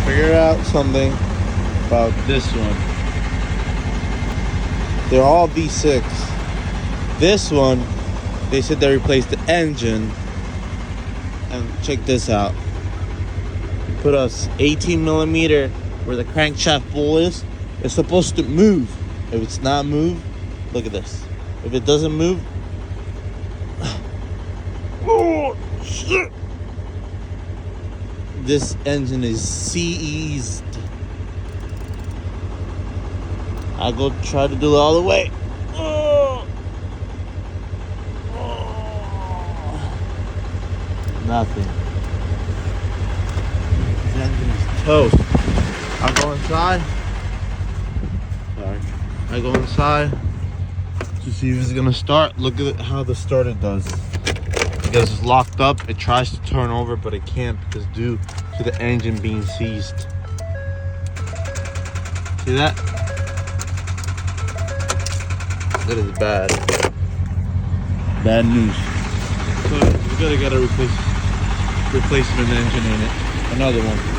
figured out something about this one. They're all V6. This one, they said they replaced the engine. And check this out. Put us 18 millimeter where the crankshaft bowl is. It's supposed to move. If it's not moved, look at this. If it doesn't move, oh shit! This engine is seized. I go try to do it all the way. Oh. Nothing. This engine is toast. I go inside. Sorry. I go inside to see if it's gonna start. Look at how the starter does. Because it's locked up, it tries to turn over, but it can't because due to the engine being seized. See that? That is bad. Bad news. So we gotta get a replacement engine in it. Another one.